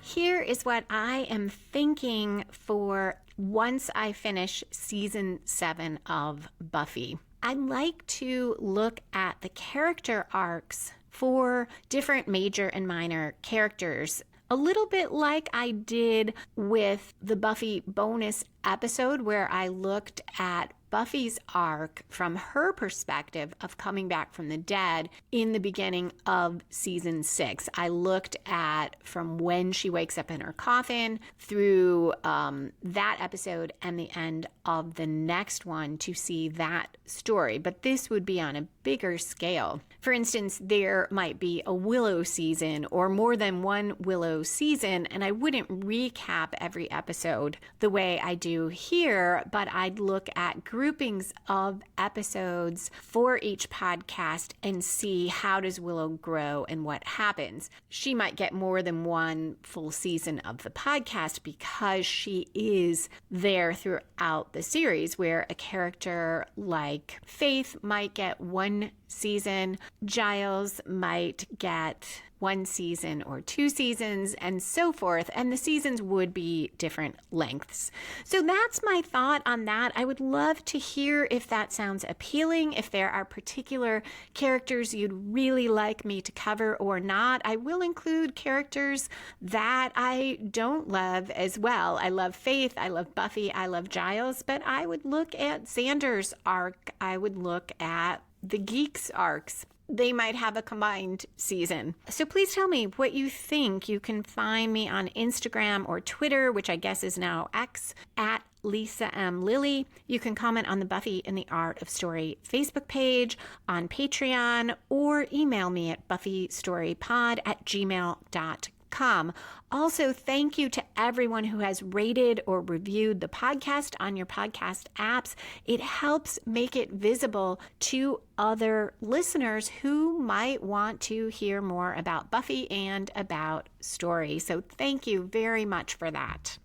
Here is what I am thinking for once I finish season 7 of Buffy. I'd like to look at the character arcs for different major and minor characters, a little bit like I did with the Buffy bonus episode where I looked at Buffy's arc from her perspective of coming back from the dead in the beginning of season 6. I looked at from when she wakes up in her coffin through that episode and the end of the next one to see that story. But this would be on a bigger scale. For instance, there might be a Willow season or more than one Willow season, and I wouldn't recap every episode the way I do here, but I'd look at groupings of episodes for each podcast and see how does Willow grow and what happens. She might get more than one full season of the podcast because she is there throughout the series, where a character like Faith might get one season, Giles might get one season or 2 seasons, and so forth, and the seasons would be different lengths. So that's my thought on that. I would love to hear if that sounds appealing, if there are particular characters you'd really like me to cover or not. I will include characters that I don't love as well. I love Faith, I love Buffy, I love Giles, but I would look at Xander's arc, I would look at the Geeks arcs. They might have a combined season. So please tell me what you think. You can find me on Instagram or Twitter, which I guess is now X, at Lisa M. Lilly. You can comment on the Buffy and the Art of Story Facebook page, on Patreon, or email me at buffystorypod@gmail.com. Also, thank you to everyone who has rated or reviewed the podcast on your podcast apps. It helps make it visible to other listeners who might want to hear more about Buffy and about story. So thank you very much for that.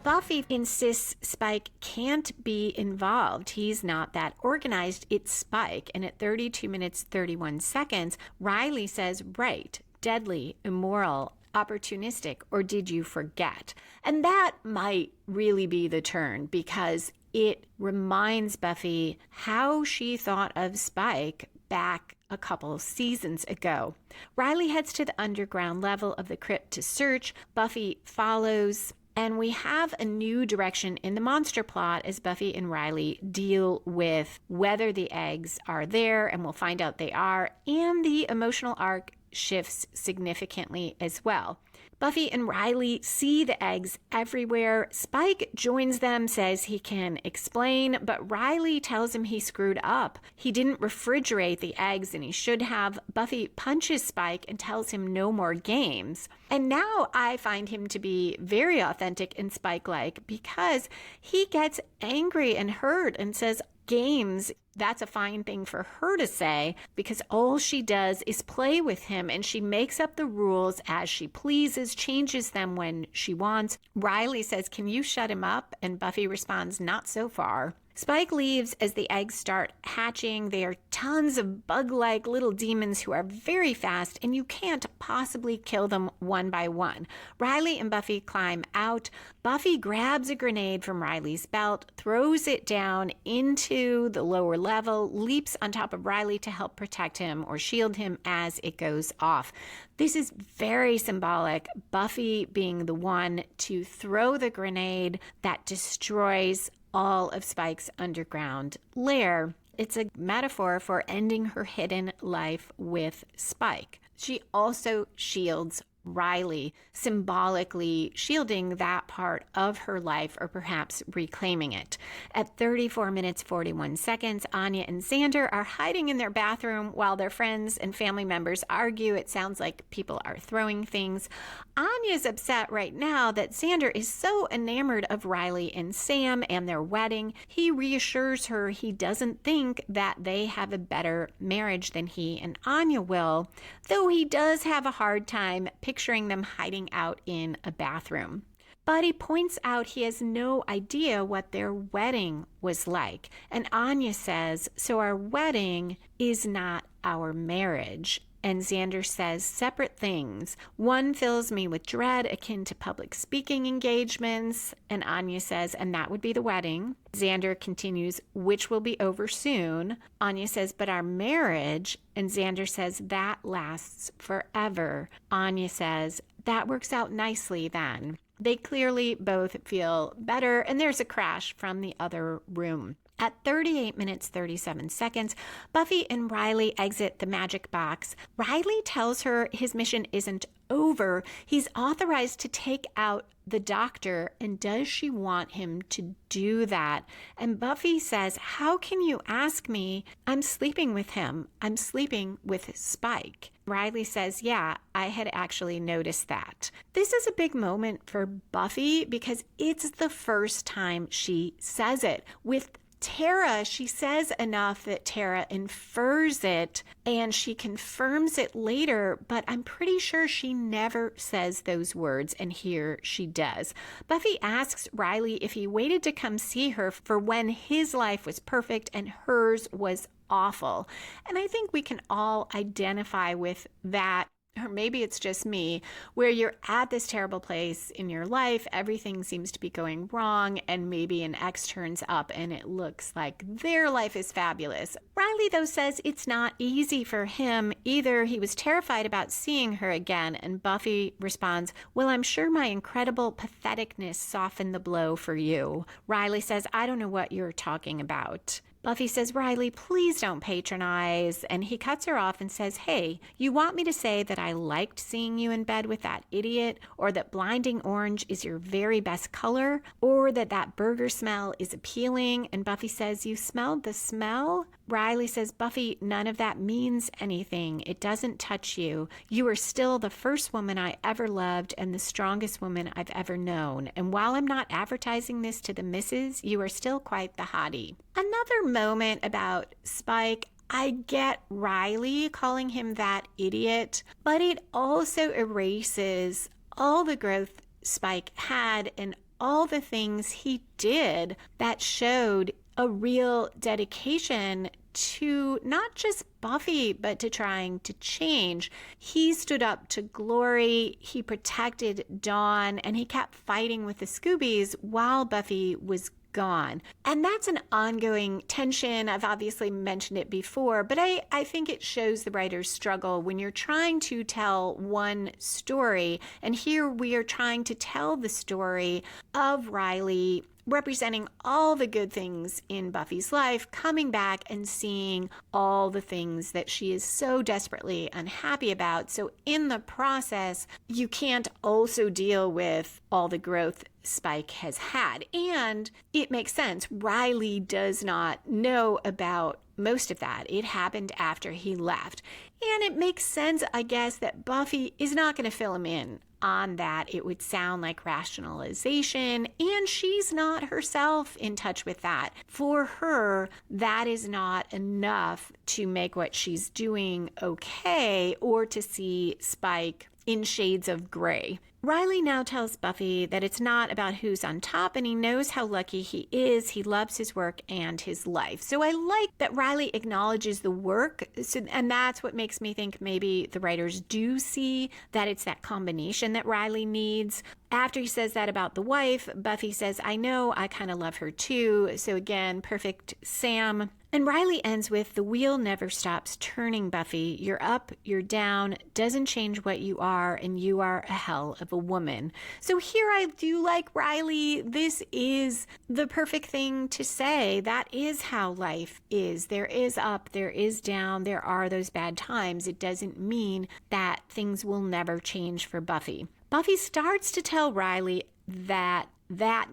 Buffy insists Spike can't be involved. He's not that organized. It's Spike. And at 32 minutes, 31 seconds, Riley says, right, deadly, immoral, opportunistic, or did you forget? And that might really be the turn, because it reminds Buffy how she thought of Spike back a couple seasons ago. Riley heads to the underground level of the crypt to search. Buffy follows. And we have a new direction in the monster plot as Buffy and Riley deal with whether the eggs are there, and we'll find out they are, and the emotional arc shifts significantly as well. Buffy and Riley see the eggs everywhere. Spike joins them, says he can explain, but Riley tells him he screwed up. He didn't refrigerate the eggs and he should have. Buffy punches Spike and tells him no more games. And now I find him to be very authentic and Spike-like, because he gets angry and hurt and says, games, that's a fine thing for her to say, because all she does is play with him, and she makes up the rules as she pleases, changes them when she wants. Riley says, "Can you shut him up?" And Buffy responds, "Not so far." Spike leaves as the eggs start hatching. They are tons of bug-like little demons who are very fast, and you can't possibly kill them one by one. Riley and Buffy climb out. Buffy grabs a grenade from Riley's belt, throws it down into the lower level, leaps on top of Riley to help protect him or shield him as it goes off. This is very symbolic, Buffy being the one to throw the grenade that destroys all of Spike's underground lair. It's a metaphor for ending her hidden life with Spike. She also shields Riley, symbolically shielding that part of her life, or perhaps reclaiming it. At 34 minutes 41 seconds, Anya and Xander are hiding in their bathroom while their friends and family members argue. It sounds like people are throwing things. Anya's upset right now that Xander is so enamored of Riley and Sam and their wedding. He reassures her he doesn't think that they have a better marriage than he and Anya will, though he does have a hard time picturing them hiding out in a bathroom. But he points out he has no idea what their wedding was like. And Anya says, "So our wedding is not our marriage." And Xander says, "Separate things. One fills me with dread akin to public speaking engagements." And Anya says, "And that would be the wedding." Xander continues, "Which will be over soon." Anya says, "But our marriage." And Xander says, "That lasts forever." Anya says, "That works out nicely then." They clearly both feel better, and there's a crash from the other room. At 38 minutes 37 seconds, Buffy and Riley exit the magic box. Riley tells her his mission isn't over. He's authorized to take out the doctor, and does she want him to do that? And Buffy says, "How can you ask me? I'm sleeping with him. I'm sleeping with Spike." Riley says, "Yeah, I had actually noticed that." This is a big moment for Buffy because it's the first time she says it. With Tara, she says enough that Tara infers it and she confirms it later, but I'm pretty sure she never says those words, and here she does. Buffy asks Riley if he waited to come see her for when his life was perfect and hers was awful. And I think we can all identify with that. Or maybe it's just me, where you're at this terrible place in your life, everything seems to be going wrong, and maybe an ex turns up and it looks like their life is fabulous. Riley, though, says it's not easy for him either. He was terrified about seeing her again, and Buffy responds, "Well, I'm sure my incredible patheticness softened the blow for you." Riley says, "I don't know what you're talking about." Buffy says, "Riley, please don't patronize." And he cuts her off and says, "Hey, you want me to say that I liked seeing you in bed with that idiot, or that blinding orange is your very best color, or that that burger smell is appealing?" And Buffy says, "You smelled the smell?" Riley says, "Buffy, none of that means anything. It doesn't touch you. You are still the first woman I ever loved and the strongest woman I've ever known. And while I'm not advertising this to the missus, you are still quite the hottie." Another moment about Spike, I get Riley calling him that idiot, but it also erases all the growth Spike had and all the things he did that showed a real dedication to not just Buffy, but to trying to change. He stood up to Glory, he protected Dawn, and he kept fighting with the Scoobies while Buffy was gone. And that's an ongoing tension. I've obviously mentioned it before, but I think it shows the writer's struggle when you're trying to tell one story. And here we are trying to tell the story of Riley representing all the good things in Buffy's life, coming back and seeing all the things that she is so desperately unhappy about. So in the process, you can't also deal with all the growth Spike has had. And it makes sense. Riley does not know about most of that. It happened after he left. And it makes sense, I guess, that Buffy is not going to fill him in on that, it would sound like rationalization, and she's not herself in touch with that. For her, that is not enough to make what she's doing okay or to see Spike in shades of gray. Riley now tells Buffy that it's not about who's on top, and he knows how lucky he is. He loves his work and his life. So I like that Riley acknowledges the work, and that's what makes me think maybe the writers do see that it's that combination that Riley needs. After he says that about the wife, Buffy says, I know, I kind of love her too. So again, perfect Sam. And Riley ends with, the wheel never stops turning, Buffy. You're up, you're down, doesn't change what you are, and you are a hell of a woman. So here I do like Riley. This is the perfect thing to say. That is how life is. There is up, there is down, there are those bad times. It doesn't mean that things will never change for Buffy. Buffy starts to tell Riley that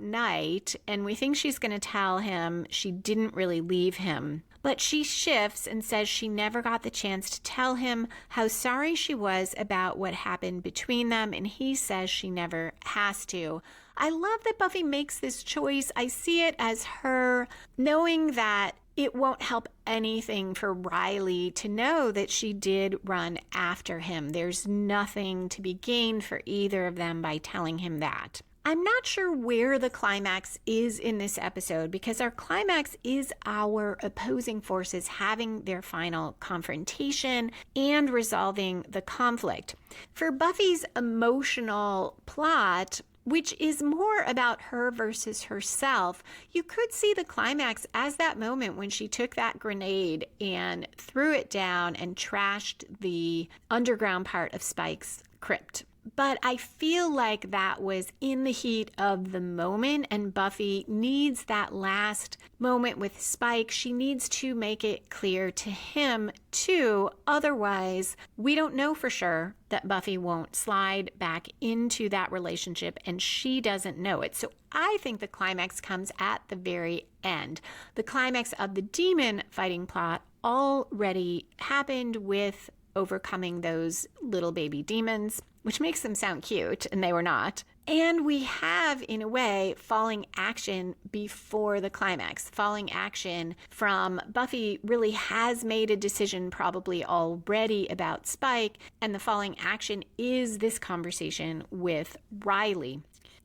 night, and we think she's going to tell him she didn't really leave him. But she shifts and says she never got the chance to tell him how sorry she was about what happened between them, and he says she never has to. I love that Buffy makes this choice. I see it as her knowing that it won't help anything for Riley to know that she did run after him. There's nothing to be gained for either of them by telling him that. I'm not sure where the climax is in this episode, because our climax is our opposing forces having their final confrontation and resolving the conflict. For Buffy's emotional plot, which is more about her versus herself, you could see the climax as that moment when she took that grenade and threw it down and trashed the underground part of Spike's crypt. But I feel like that was in the heat of the moment, and Buffy needs that last moment with Spike. She needs to make it clear to him too. Otherwise, we don't know for sure that Buffy won't slide back into that relationship, and she doesn't know it. So I think the climax comes at the very end. The climax of the demon fighting plot already happened with overcoming those little baby demons, which makes them sound cute, and they were not. And we have, in a way, falling action before the climax. Falling action from Buffy really has made a decision probably already about Spike, and the falling action is this conversation with Riley.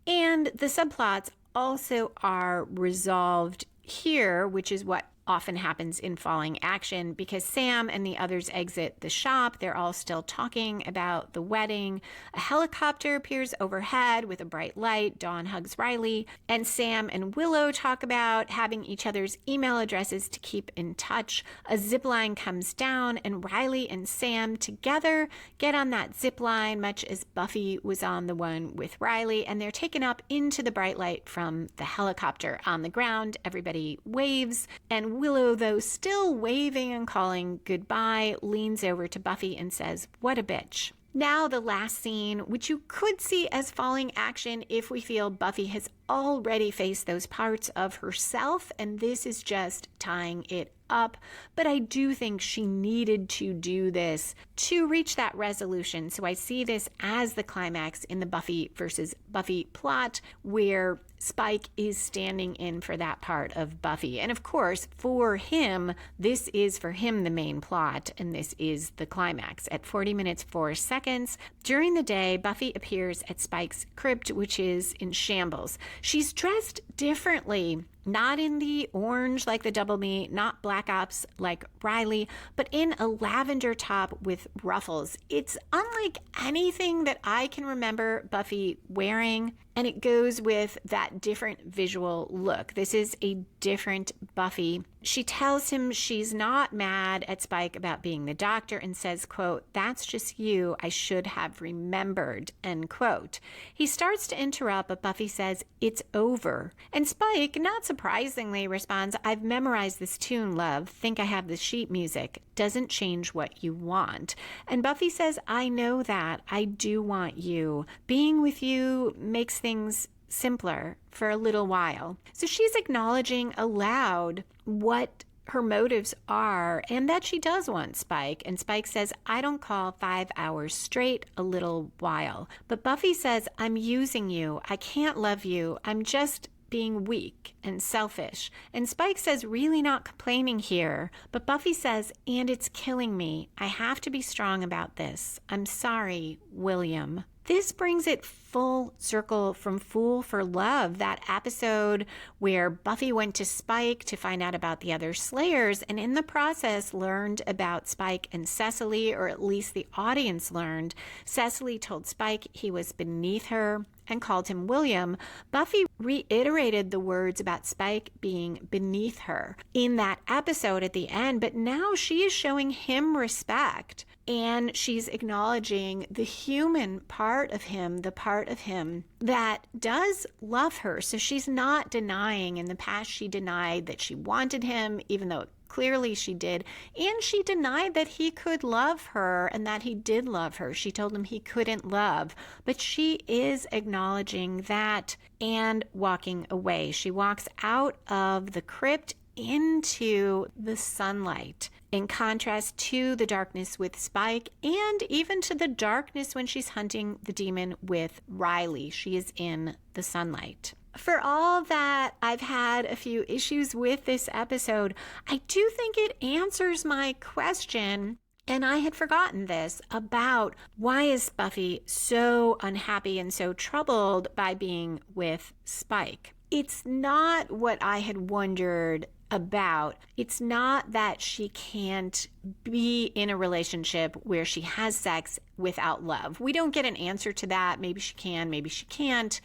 And the subplots also are resolved here, which is what often happens in falling action, because Sam and the others exit the shop. They're all still talking about the wedding. A helicopter appears overhead with a bright light. Dawn hugs Riley, and Sam and Willow talk about having each other's email addresses to keep in touch. A zip line comes down, and Riley and Sam together get on that zip line, much as Buffy was on the one with Riley, and they're taken up into the bright light from the helicopter. On the ground, everybody waves, and Willow, though still waving and calling goodbye, leans over to Buffy and says, "What a bitch." Now the last scene, which you could see as falling action if we feel Buffy has already faced those parts of herself, and this is just tying it up. But I do think she needed to do this to reach that resolution. So I see this as the climax in the Buffy versus Buffy plot, where Spike is standing in for that part of Buffy. And of course, for him, this is for him the main plot, and this is the climax. At 40 minutes 4 seconds, during the day, Buffy appears at Spike's crypt, which is in shambles. She's dressed differently. Not in the orange like the Double Me, not Black Ops like Riley, but in a lavender top with ruffles. It's unlike anything that I can remember Buffy wearing, and it goes with that different visual look. This is a different Buffy. She tells him she's not mad at Spike about being the doctor and says, quote, "That's just you. I should have remembered," end quote. He starts to interrupt, but Buffy says, "It's over." And Spike, not surprisingly, responds, "I've memorized this tune, love. Think I have the sheet music. Doesn't change what you want." And Buffy says, "I know that. I do want you. Being with you makes things simpler for a little while." So she's acknowledging aloud what her motives are and that she does want Spike. And Spike says, I don't call 5 hours straight a little while. But Buffy says, I'm using you. I can't love you. I'm just being weak and selfish. And Spike says, really not complaining here. But Buffy says, and it's killing me. I have to be strong about this. I'm sorry, William. This brings it full circle from Fool for Love, that episode where Buffy went to Spike to find out about the other Slayers, and in the process learned about Spike and Cecily, or at least the audience learned. Cecily told Spike he was beneath her and called him William. Buffy reiterated the words about Spike being beneath her in that episode at the end, but now she is showing him respect. And she's acknowledging the human part of him, the part of him that does love her. So she's not denying. In the past, she denied that she wanted him, even though clearly she did. And she denied that he could love her and that he did love her. She told him he couldn't love. But she is acknowledging that and walking away. She walks out of the crypt into the sunlight, in contrast to the darkness with Spike and even to the darkness when she's hunting the demon with Riley. She is in the sunlight. For all that I've had a few issues with this episode, I do think it answers my question, and I had forgotten this, about why is Buffy so unhappy and so troubled by being with Spike. It's not what I had wondered about. It's not that she can't be in a relationship where she has sex without love. We don't get an answer to that. Maybe she can, maybe she can't,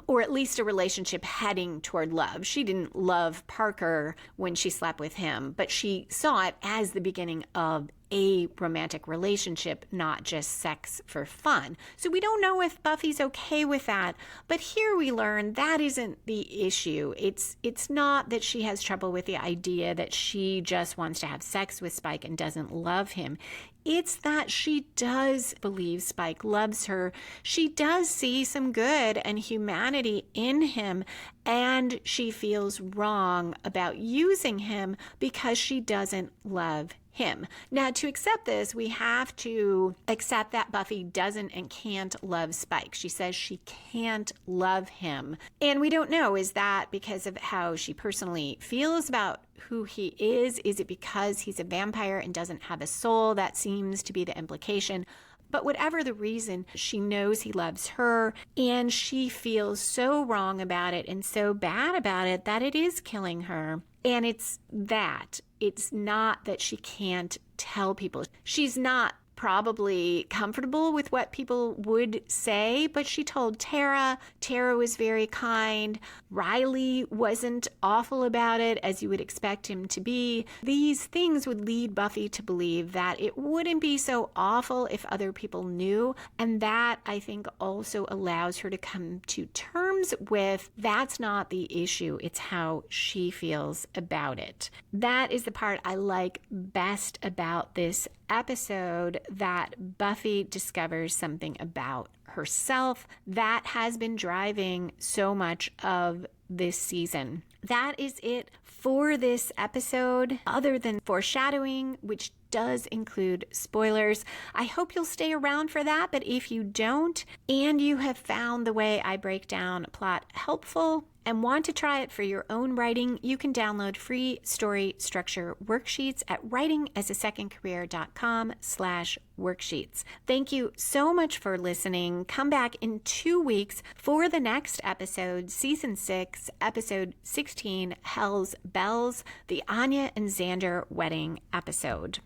or at least a relationship heading toward love. She didn't love Parker when she slept with him, but she saw it as the beginning of a romantic relationship, not just sex for fun. So we don't know if Buffy's okay with that, but here we learn that isn't the issue. It's not that she has trouble with the idea that she just wants to have sex with Spike and doesn't love him. It's that she does believe Spike loves her. She does see some good and humanity in him, and she feels wrong about using him because she doesn't love him. Now, to accept this, we have to accept that Buffy doesn't and can't love Spike. She says she can't love him. And we don't know, is that because of how she personally feels about who he is? Is it because he's a vampire and doesn't have a soul? That seems to be the implication. But whatever the reason, she knows he loves her, and she feels so wrong about it and so bad about it that it is killing her. And it's that. It's not that she can't tell people. She's not probably comfortable with what people would say, but she told Tara. Tara was very kind. Riley wasn't awful about it, as you would expect him to be. These things would lead Buffy to believe that it wouldn't be so awful if other people knew, and that, I think, also allows her to come to terms with that's not the issue. It's how she feels about it. That is the part I like best about this episode, that Buffy discovers something about herself that has been driving so much of this season. That is it for this episode, other than foreshadowing, which does include spoilers. I hope you'll stay around for that, but if you don't, and you have found the way I break down plot helpful and want to try it for your own writing, you can download free story structure worksheets at writingasasecondcareer.com/worksheets. Thank you so much for listening. Come back in 2 weeks for the next episode, Season 6, Episode 16, Hell's Bells, the Anya and Xander wedding episode.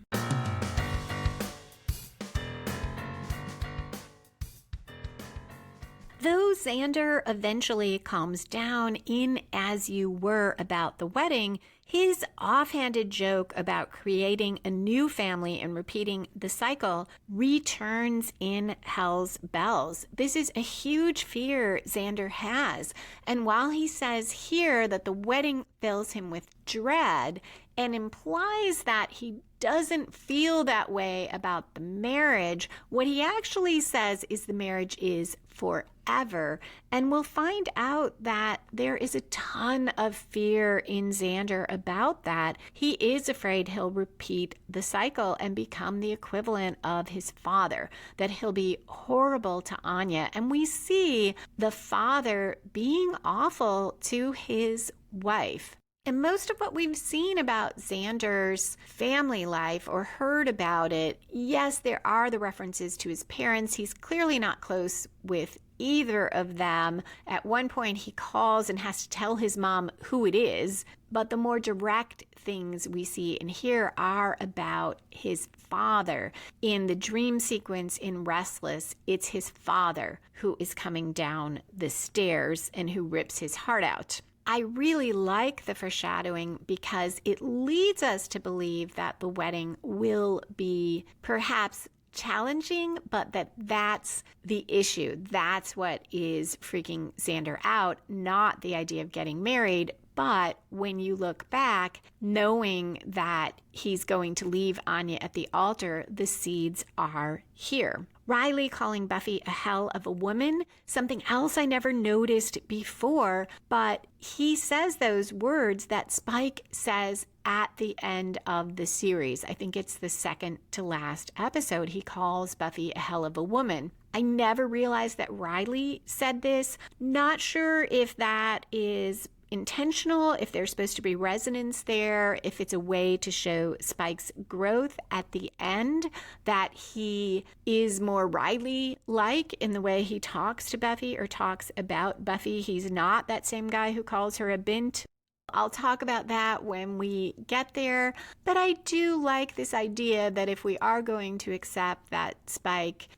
Though Xander eventually calms down in As You Were about the wedding, his offhanded joke about creating a new family and repeating the cycle returns in Hell's Bells. This is a huge fear Xander has. And while he says here that the wedding fills him with dread and implies that he doesn't feel that way about the marriage, what he actually says is the marriage is forever. And we'll find out that there is a ton of fear in Xander about that. He is afraid he'll repeat the cycle and become the equivalent of his father, that he'll be horrible to Anya. And we see the father being awful to his wife. And most of what we've seen about Xander's family life or heard about it, yes, there are the references to his parents. He's clearly not close with either of them. At one point, he calls and has to tell his mom who it is. But the more direct things we see and hear are about his father. In the dream sequence in Restless, it's his father who is coming down the stairs and who rips his heart out. I really like the foreshadowing because it leads us to believe that the wedding will be perhaps challenging, but that's the issue. That's what is freaking Xander out, not the idea of getting married. But when you look back, knowing that he's going to leave Anya at the altar, the seeds are here. Riley calling Buffy a hell of a woman, something else I never noticed before, but he says those words that Spike says at the end of the series. I think it's the second to last episode. He calls Buffy a hell of a woman. I never realized that Riley said this. Not sure if that is intentional, if there's supposed to be resonance there, if it's a way to show Spike's growth at the end, that he is more Riley-like in the way he talks to Buffy or talks about Buffy. He's not that same guy who calls her a bint. I'll talk about that when we get there, but I do like this idea that if we are going to accept that Spike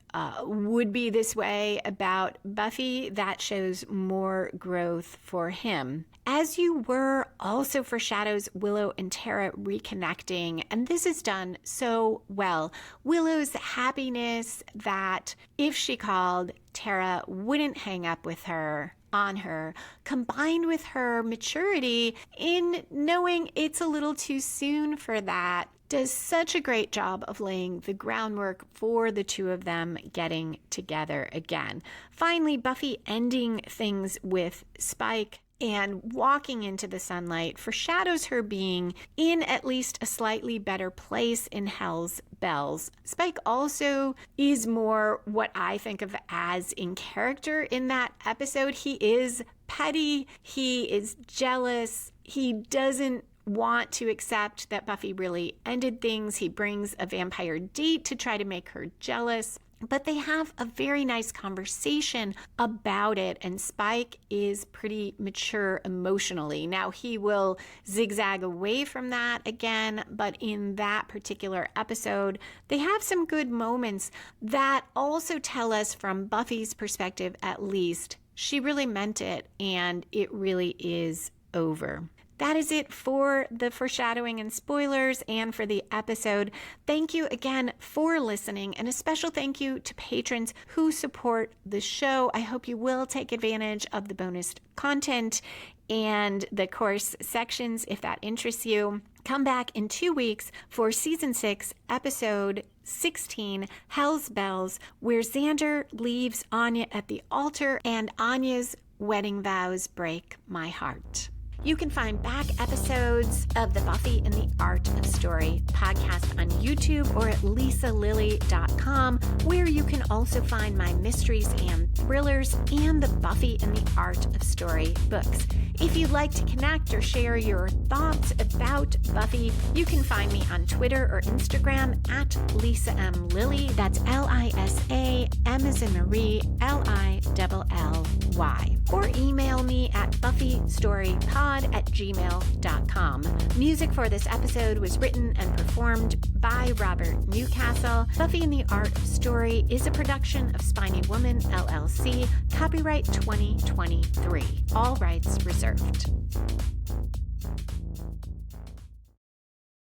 would be this way about Buffy, that shows more growth for him. As You Were also foreshadows Willow and Tara reconnecting, and this is done so well. Willow's happiness that if she called, Tara wouldn't hang up on her, combined with her maturity in knowing it's a little too soon for that, does such a great job of laying the groundwork for the two of them getting together again. Finally, Buffy ending things with Spike and walking into the sunlight foreshadows her being in at least a slightly better place in Hell's Bells. Spike also is more what I think of as in character in that episode. He is petty, he is jealous, he doesn't want to accept that Buffy really ended things. He brings a vampire date to try to make her jealous. But they have a very nice conversation about it, and Spike is pretty mature emotionally. Now, he will zigzag away from that again, but in that particular episode, they have some good moments that also tell us from Buffy's perspective, at least, she really meant it, and it really is over. That is it for the foreshadowing and spoilers and for the episode. Thank you again for listening, and a special thank you to patrons who support the show. I hope you will take advantage of the bonus content and the course sections if that interests you. Come back in 2 weeks for Season 6, Episode 16, Hell's Bells, where Xander leaves Anya at the altar and Anya's wedding vows break my heart. You can find back episodes of the Buffy and the Art of Story podcast on YouTube or at lisalilly.com, where you can also find my mysteries and thrillers and the Buffy and the Art of Story books. If you'd like to connect or share your thoughts about Buffy, you can find me on Twitter or Instagram at Lisa M. Lilly. That's Lisa, M as in Marie, Lilly. Or email me at buffystorypod@gmail.com. Music for this episode was written and performed by Robert Newcastle. Buffy and the Art of Story is a production of Spiny Woman, LLC. Copyright 2023. All rights reserved.